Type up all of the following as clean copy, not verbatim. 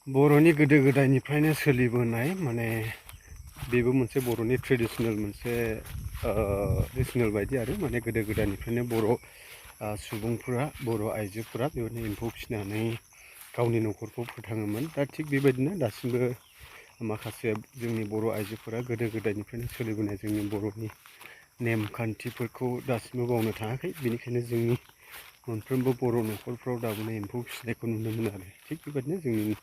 बर'नि गोदो गोदायनिफ्रायनो सोलिबोनाय माने बेबो मोनसे बर'नि ट्रेडिशनेल मोनसे रिचुवेल बायदि आरो माने गोदो गोदायनिफ्रायनो बर' सुबुंफोरा बर' आइजोफोरा बेबायदिनो एम्फौ फिसिनानै गावनि न'खरखौ फोथाङोमोन। दा थिग बेबायदिनो दासिमबो माखासे जोंनि बर' आइजोफोरा गोदो गोदायनिफ्रायनो सोलिबोनाय जोंनि बर'नि नेमखान्थिफोरखौ दासिमबो बावनो थाङाखै। बेनिखायनो जोंनि मोनफ्रोमबो बर' न'खरफ्राव दाबोनो एम्फौ फिसिनायखौ नुनो मोनो आरो थिग बेबायदिनो जोंनि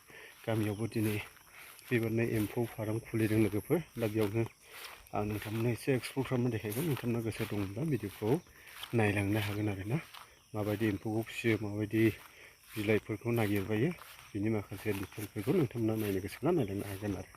गामियावबो दिनै बेबायदिनो एम्फौ फार्म खुलिदों लोगोफोर। दा बेयावनो आं नोंथांमोननो एसे एक्सप्लर खालामनो देखायगोन। नोंथांमोना गोसो दङब्ला भिडिअखौ नायलांनो हागोन आरो ना, माबायदि एम्फौखौ फिसियो, माबायदि बिलाइफोरखौ नागिरबायो, बिनि माखासे डिटेलफोरखौ नोंथांमोना नायनो गोसोब्ला नायलांनो हागोन आरो।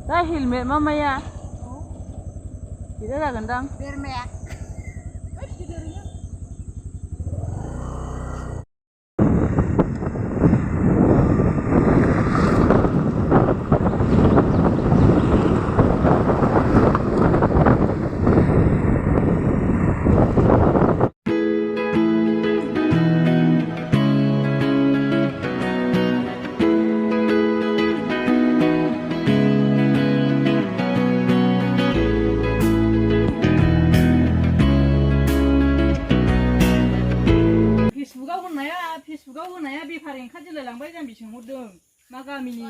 दा हेलमेट मा माया गिदिर जागोनदां बेरमाया फेसबुकाव होनाया बेफारि ओंखारजेनलाय लांबाय जाम्बि सोंहरदों मा गामिनि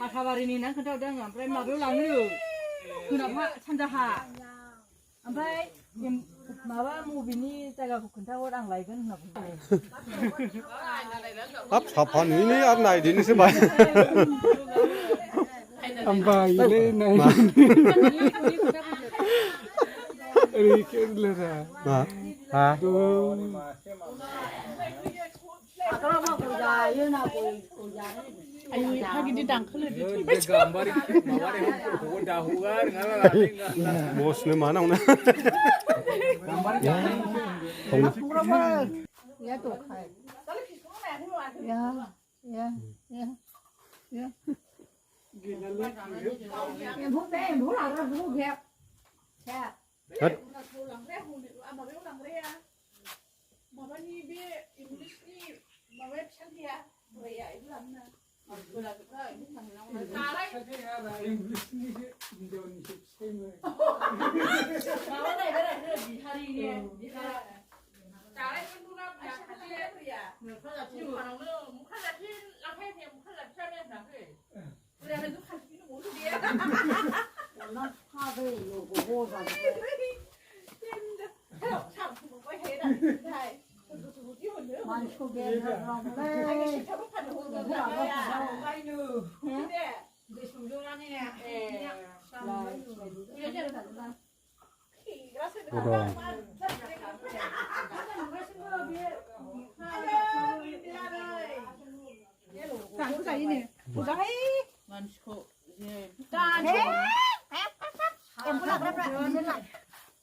हाथाबारिनि होननानै खोन्थाहरदों आङो। ओमफ्राय माबायाव लाङो सोनाबहा सानजाहा, ओमफ्राय माबा बबेनि जायगाखौ खोन्थाहर आं लायगोन होनना बुंबाय। हाब साफा नुयैनो आरो नायदेरनोसो बाय बायोलै बसनो मानावनो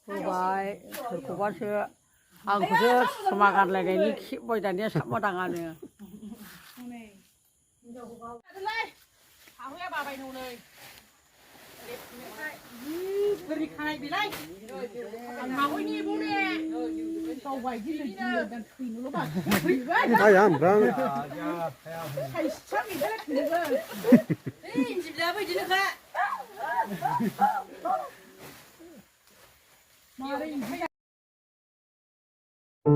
होबाय सोरखौबासो आंखौसो समा गारलायनायनि खिबाय दानिया साबमा दाङानो